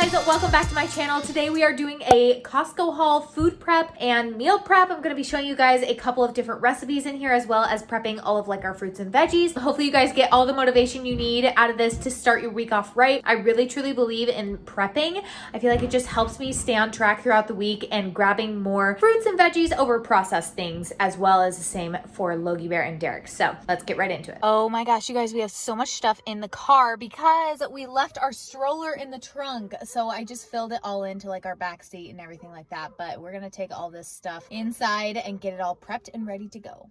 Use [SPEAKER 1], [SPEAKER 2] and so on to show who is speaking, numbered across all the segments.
[SPEAKER 1] guys, welcome back to my channel. Today we are doing a Costco haul, food prep and meal prep. I'm going to be showing you guys a couple of different recipes in here, as well as prepping all of like our fruits and veggies. Hopefully you guys get all the motivation you need out of this to start your week off right. I really truly believe in prepping. I feel like it just helps me stay on track throughout the week and grabbing more fruits and veggies over processed things, as well as the same for Logie Bear and Derek. So let's get right into it. Oh my gosh, you guys, we have so much stuff in the car because we left our stroller in the trunk. So I just filled it all into like our back seat and everything like that. But we're gonna take all this stuff inside and get it all prepped and ready to go.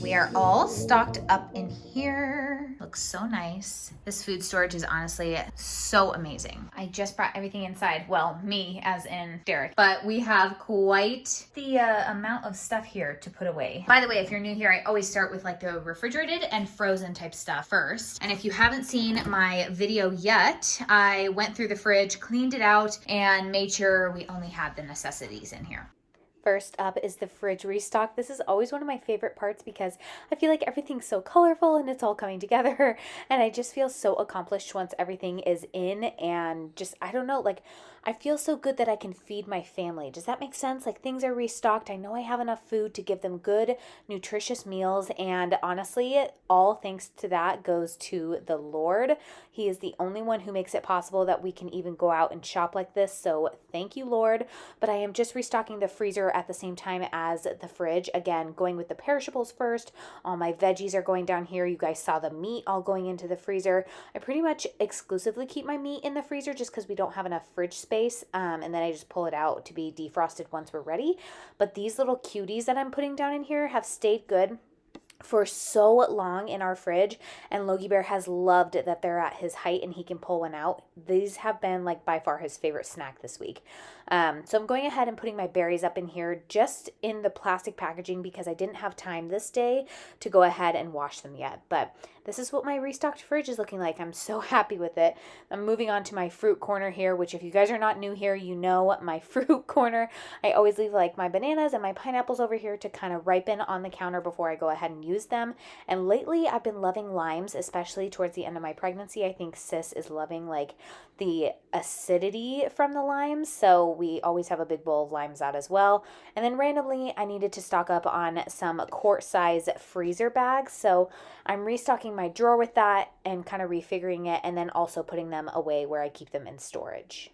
[SPEAKER 1] We are all stocked up in here. Looks so nice. This food storage is honestly so amazing. I just brought everything inside. Well, me as in Derek. But we have quite the amount of stuff here to put away. By the way, if you're new here, I always start with like the refrigerated and frozen type stuff first. And if you haven't seen my video yet, I went through the fridge, cleaned it out, and made sure we only had the necessities in here. First up is the fridge restock. This is always one of my favorite parts because I feel like everything's so colorful and it's all coming together, and I just feel so accomplished once everything is in, and just, I don't know, like I feel so good that I can feed my family. Does that make sense? Like things are restocked. I know I have enough food to give them good, nutritious meals, and honestly, all thanks to that goes to the Lord. He is the only one who makes it possible that we can even go out and shop like this. So thank you, Lord. But I am just restocking the freezer at the same time as the fridge. Again, going with the perishables first. All my veggies are going down here. You guys saw the meat all going into the freezer. I pretty much exclusively keep my meat in the freezer just because we don't have enough fridge space. And then I just pull it out to be defrosted once we're ready. But these little cuties that I'm putting down in here have stayed good for so long in our fridge, and Logie Bear has loved it that they're at his height and he can pull one out. These have been like by far his favorite snack this week. So I'm going ahead and putting my berries up in here just in the plastic packaging because I didn't have time this day to go ahead and wash them yet. But this is what my restocked fridge is looking like. I'm so happy with it. I'm moving on to my fruit corner here, which if you guys are not new here, you know my fruit corner. I always leave like my bananas and my pineapples over here to kind of ripen on the counter before I go ahead and use them. And lately I've been loving limes, especially towards the end of my pregnancy. I think sis is loving like the acidity from the limes, so we always have a big bowl of limes out as well. And then randomly I needed to stock up on some quart size freezer bags, so I'm restocking my drawer with that and kind of refiguring it, and then also putting them away where I keep them in storage.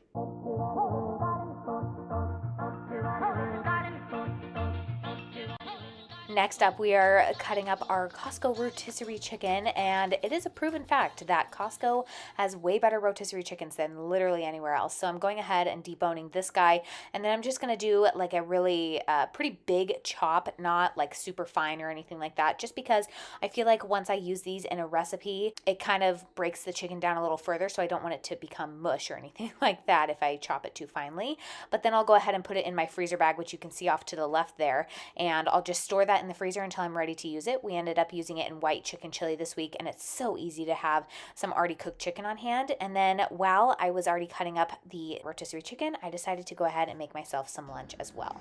[SPEAKER 1] Next up, we are cutting up our Costco rotisserie chicken, and it is a proven fact that Costco has way better rotisserie chickens than literally anywhere else. So I'm going ahead and deboning this guy, and then I'm just going to do like a really pretty big chop, not like super fine or anything like that, just because I feel like once I use these in a recipe, it kind of breaks the chicken down a little further, so I don't want it to become mush or anything like that if I chop it too finely. But then I'll go ahead and put it in my freezer bag, which you can see off to the left there, and I'll just store that in the freezer until I'm ready to use it. We ended up using it in white chicken chili this week, and it's so easy to have some already cooked chicken on hand. And then while I was already cutting up the rotisserie chicken, I decided to go ahead and make myself some lunch as well.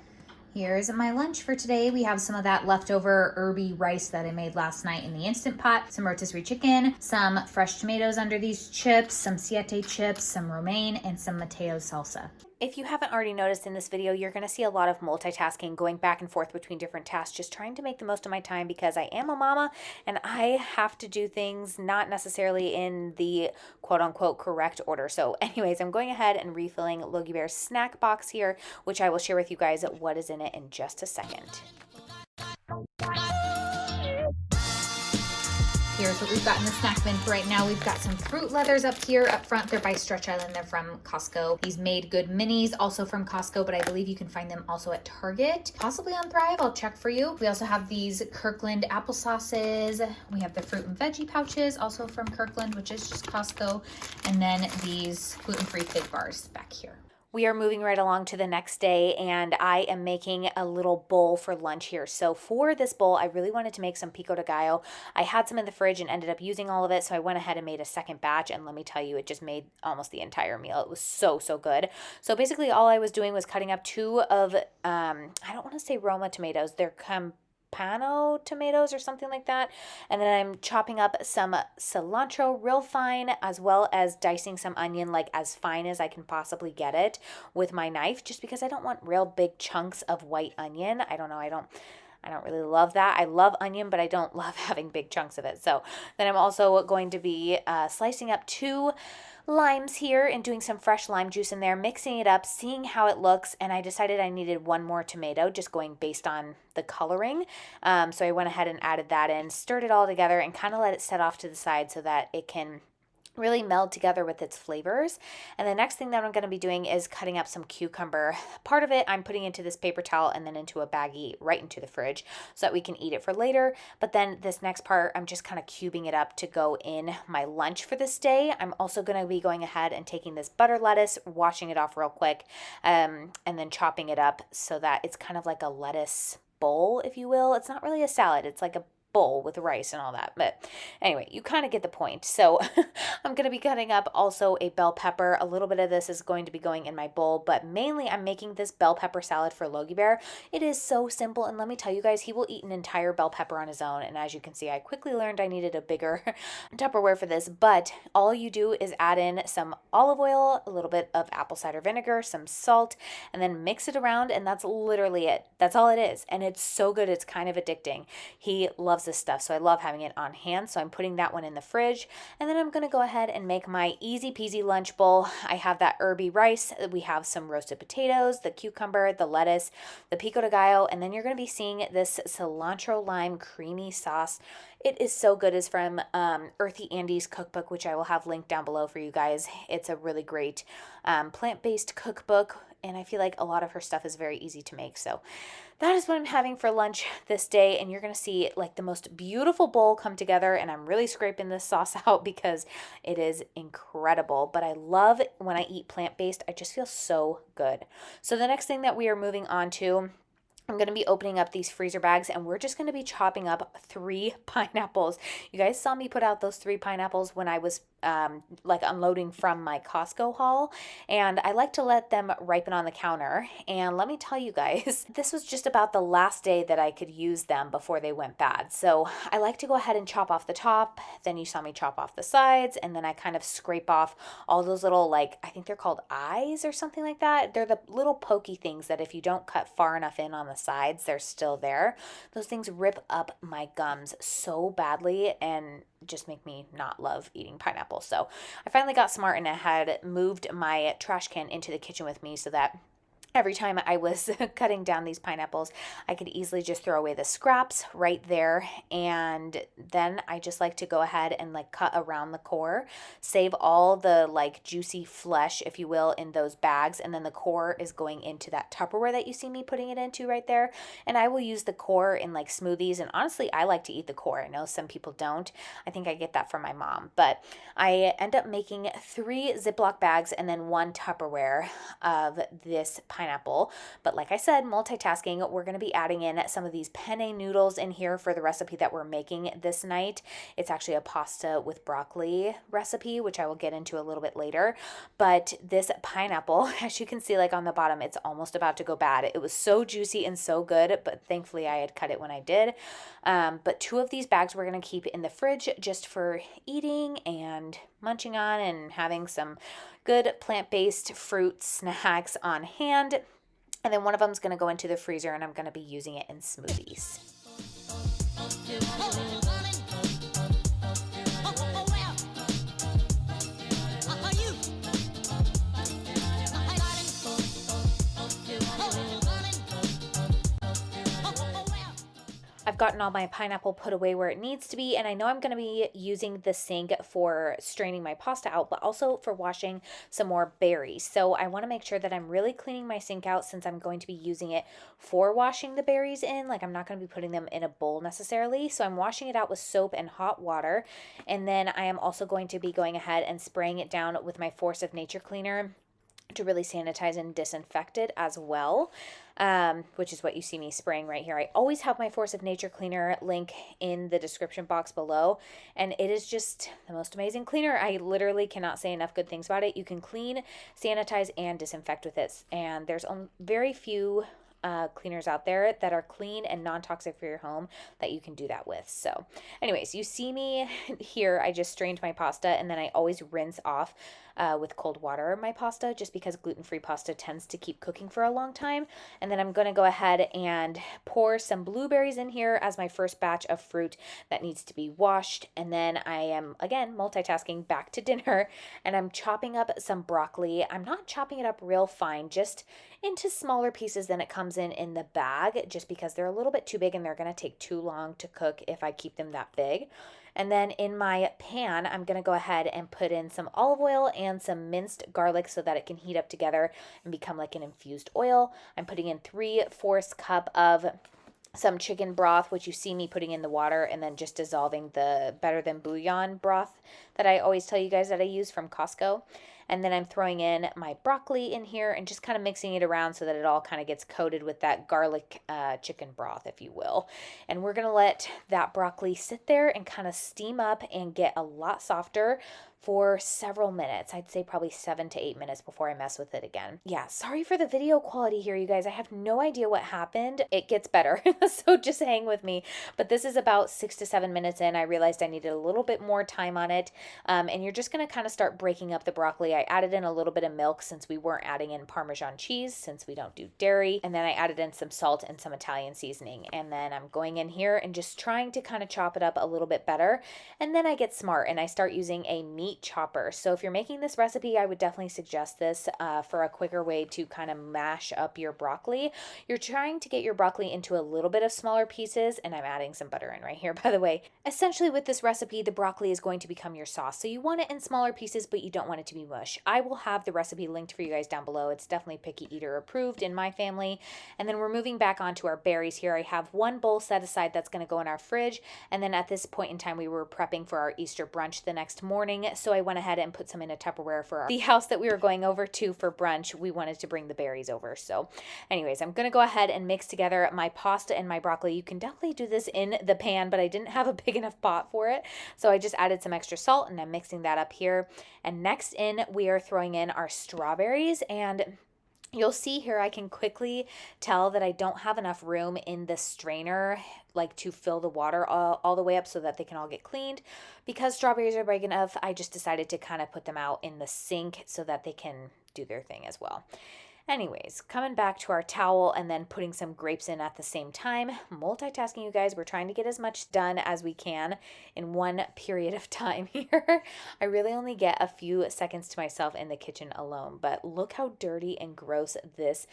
[SPEAKER 1] Here's my lunch for today. We have some of that leftover herby rice that I made last night in the Instant Pot, some rotisserie chicken, some fresh tomatoes under these chips, some siete chips, some romaine, and some Mateo salsa. If you haven't already noticed in this video, you're going to see a lot of multitasking, going back and forth between different tasks, just trying to make the most of my time because I am a mama and I have to do things not necessarily in the quote-unquote correct order. So anyways, I'm going ahead and refilling Logie Bear's snack box here, which I will share with you guys what is in it in just a second. Here's what we've got in the snack bin for right now. We've got some fruit leathers up here up front. They're by Stretch Island. They're from Costco. These made good minis, also from Costco, but I believe you can find them also at Target, possibly on Thrive. I'll check for you. We also have these Kirkland applesauces. We have the fruit and veggie pouches, also from Kirkland, which is just Costco. And then these gluten-free fig bars back here. We are moving right along to the next day, and I am making a little bowl for lunch here. So for this bowl, I really wanted to make some pico de gallo. I had some in the fridge and ended up using all of it, so I went ahead and made a second batch, and let me tell you, it just made almost the entire meal. It was so, so good. So basically all I was doing was cutting up two of, I don't want to say Roma tomatoes. They're Pano tomatoes or something like that. And then I'm chopping up some cilantro real fine, as well as dicing some onion like as fine as I can possibly get it with my knife, just because I don't want real big chunks of white onion. I don't know, I don't really love that. I love onion, but I don't love having big chunks of it. So then I'm also going to be slicing up two limes here and doing some fresh lime juice in there, mixing it up, seeing how it looks, and I decided I needed one more tomato, just going based on the coloring. So I went ahead and added that in, stirred it all together, and kind of let it set off to the side so that it can really meld together with its flavors. And the next thing that I'm going to be doing is cutting up some cucumber. Part of it I'm putting into this paper towel and then into a baggie right into the fridge so that we can eat it for later. But then this next part, I'm just kind of cubing it up to go in my lunch for this day. I'm also going to be going ahead and taking this butter lettuce, washing it off real quick, and then chopping it up so that it's kind of like a lettuce bowl, if you will. It's not really a salad. It's like a bowl with rice and all that. But anyway, you kind of get the point. So I'm going to be cutting up also a bell pepper. A little bit of this is going to be going in my bowl, but mainly I'm making this bell pepper salad for Logie Bear. It is so simple, and let me tell you guys, he will eat an entire bell pepper on his own. And as you can see, I quickly learned I needed a bigger Tupperware for this, but all you do is add in some olive oil, a little bit of apple cider vinegar, some salt, and then mix it around, and that's literally it. That's all it is, and it's so good. It's kind of addicting. He loves this stuff, so I love having it on hand. So I'm putting that one in the fridge, and then I'm going to go ahead and make my easy peasy lunch bowl. I have that herby rice. We have some roasted potatoes, the cucumber, the lettuce, the pico de gallo, and then you're going to be seeing this cilantro lime creamy sauce. It is so good. It's from Earthy Andy's cookbook, which I will have linked down below for you guys. It's a really great plant-based cookbook, and I feel like a lot of her stuff is very easy to make. So that is what I'm having for lunch this day, and you're going to see like the most beautiful bowl come together, and I'm really scraping this sauce out because it is incredible. But I love when I eat plant-based. I just feel so good. So the next thing that we are moving on to, I'm going to be opening up these freezer bags, and we're just going to be chopping up 3 pineapples. You guys saw me put out those 3 pineapples when I was like unloading from my Costco haul, and I like to let them ripen on the counter. And let me tell you guys, this was just about the last day that I could use them before they went bad. So I like to go ahead and chop off the top, then you saw me chop off the sides, and then I kind of scrape off all those little, like, I think they're called eyes or something like that. They're the little pokey things that if you don't cut far enough in on the sides, they're still there. Those things rip up my gums so badly and just make me not love eating pineapple. So I finally got smart and I had moved my trash can into the kitchen with me so that every time I was cutting down these pineapples, I could easily just throw away the scraps right there. And then I just like to go ahead and like cut around the core, save all the like juicy flesh, if you will, in those bags. And then the core is going into that Tupperware that you see me putting it into right there. And I will use the core in like smoothies. And honestly, I like to eat the core. I know some people don't. I think I get that from my mom. But I end up making 3 Ziploc bags and then 1 Tupperware of this pineapple. But like I said, multitasking, we're going to be adding in some of these penne noodles in here for the recipe that we're making this night. It's actually a pasta with broccoli recipe, which I will get into a little bit later. But this pineapple, as you can see, like on the bottom, it's almost about to go bad. It was so juicy and so good, but thankfully I had cut it when I did. But 2 of these bags we're going to keep in the fridge just for eating and munching on and having some good plant-based fruit snacks on hand. And then one of them is going to go into the freezer, and I'm going to be using it in smoothies. I've gotten all my pineapple put away where it needs to be, and I know I'm going to be using the sink for straining my pasta out, but also for washing some more berries. So I want to make sure that I'm really cleaning my sink out since I'm going to be using it for washing the berries in. Like, I'm not going to be putting them in a bowl necessarily. So I'm washing it out with soap and hot water, and then I am also going to be going ahead and spraying it down with my Force of Nature cleaner to really sanitize and disinfect it as well, which is what you see me spraying right here. I always have my Force of Nature cleaner link in the description box below, and it is just the most amazing cleaner. I literally cannot say enough good things about it. You can clean, sanitize, and disinfect with it, and there's very few cleaners out there that are clean and non-toxic for your home that you can do that with. So anyways, you see me here, I just strained my pasta, and then I always rinse off with cold water my pasta, just because gluten-free pasta tends to keep cooking for a long time. And then I'm going to go ahead and pour some blueberries in here as my first batch of fruit that needs to be washed. And then I am, again, multitasking back to dinner, and I'm chopping up some broccoli. I'm not chopping it up real fine, just into smaller pieces than it comes in the bag, just because they're a little bit too big and they're going to take too long to cook if I keep them that big. And then in my pan, I'm going to go ahead and put in some olive oil and some minced garlic so that it can heat up together and become like an infused oil. I'm putting in 3/4 cup of some chicken broth, which you see me putting in the water and then just dissolving the Better Than Bouillon broth that I always tell you guys that I use from Costco. And then I'm throwing in my broccoli in here and just kind of mixing it around so that it all kind of gets coated with that garlic chicken broth, if you will. And we're going to let that broccoli sit there and kind of steam up and get a lot softer for several minutes. I'd say probably 7 to 8 minutes before I mess with it again. Yeah, sorry for the video quality here, you guys. I have no idea what happened. It gets better, so just hang with me. But this is about 6 to 7 minutes in. I realized I needed a little bit more time on it. And you're just going to kind of start breaking up the broccoli. I added in a little bit of milk since we weren't adding in Parmesan cheese, since we don't do dairy. And then I added in some salt and some Italian seasoning. And then I'm going in here and just trying to kind of chop it up a little bit better. And then I get smart and I start using a meat chopper. So if you're making this recipe, I would definitely suggest this for a quicker way to kind of mash up your broccoli. You're trying to get your broccoli into a little bit of smaller pieces, and I'm adding some butter in right here, by the way. Essentially with this recipe, the broccoli is going to become your sauce. So you want it in smaller pieces, but you don't want it to be mush. I will have the recipe linked for you guys down below. It's definitely picky eater approved in my family. And then we're moving back onto our berries here. I have one bowl set aside that's going to go in our fridge. And then at this point in time, we were prepping for our Easter brunch the next morning. So I went ahead and put some in a Tupperware for the house that we were going over to for brunch. We wanted to bring the berries over. So anyways, I'm going to go ahead and mix together my pasta and my broccoli. You can definitely do this in the pan, but I didn't have a big enough pot for it. So I just added some extra salt and I'm mixing that up here. And next in, we are throwing in our strawberries, and you'll see here I can quickly tell that I don't have enough room in the strainer like to fill the water all the way up so that they can all get cleaned. Because strawberries are big enough, I just decided to kind of put them out in the sink so that they can do their thing as well. Anyways, coming back to our towel and then putting some grapes in at the same time. Multitasking, you guys. We're trying to get as much done as we can in one period of time here. I really only get a few seconds to myself in the kitchen alone, but look how dirty and gross this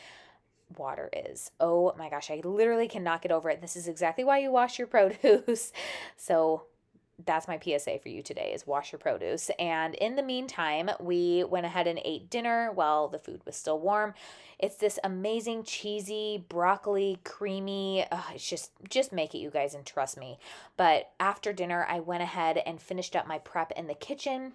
[SPEAKER 1] water is. Oh my gosh, I literally cannot get over it. This is exactly why you wash your produce. So that's my PSA for you today, is wash your produce. And in the meantime, we went ahead and ate dinner while the food was still warm. It's this amazing cheesy broccoli, creamy, it's just make it, you guys, and trust me. But after dinner, I went ahead and finished up my prep in the kitchen.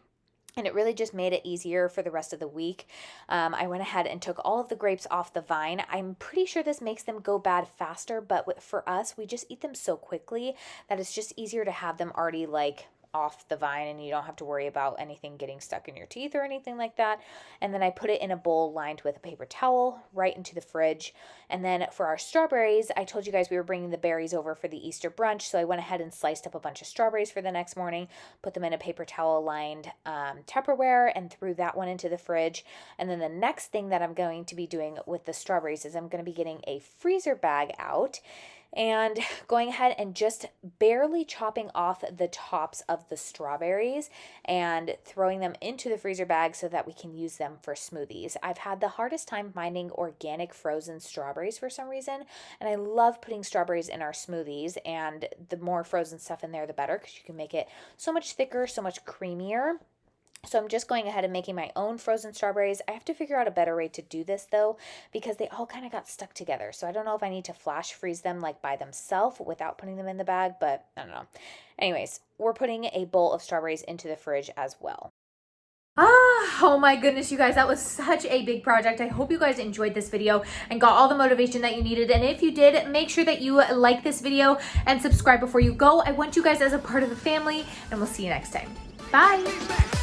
[SPEAKER 1] And it really just made it easier for the rest of the week. I went ahead and took all of the grapes off the vine. I'm pretty sure this makes them go bad faster, but for us, we just eat them so quickly that it's just easier to have them already like off the vine, and you don't have to worry about anything getting stuck in your teeth or anything like that. And then I put it in a bowl lined with a paper towel right into the fridge. And then for our strawberries, I told you guys we were bringing the berries over for the Easter brunch, so I went ahead and sliced up a bunch of strawberries for the next morning, put them in a paper towel lined Tupperware, and threw that one into the fridge. And then the next thing that I'm going to be doing with the strawberries is I'm going to be getting a freezer bag out and going ahead and just barely chopping off the tops of the strawberries and throwing them into the freezer bag so that we can use them for smoothies. I've had the hardest time finding organic frozen strawberries for some reason, and I love putting strawberries in our smoothies, and the more frozen stuff in there, the better, because you can make it so much thicker, so much creamier. So I'm just going ahead and making my own frozen strawberries. I have to figure out a better way to do this though, because they all kind of got stuck together. So I don't know if I need to flash freeze them like by themselves without putting them in the bag, but I don't know. Anyways, we're putting a bowl of strawberries into the fridge as well. Oh my goodness, you guys, that was such a big project. I hope you guys enjoyed this video and got all the motivation that you needed. And if you did, make sure that you like this video and subscribe before you go. I want you guys as a part of the family, and we'll see you next time. Bye.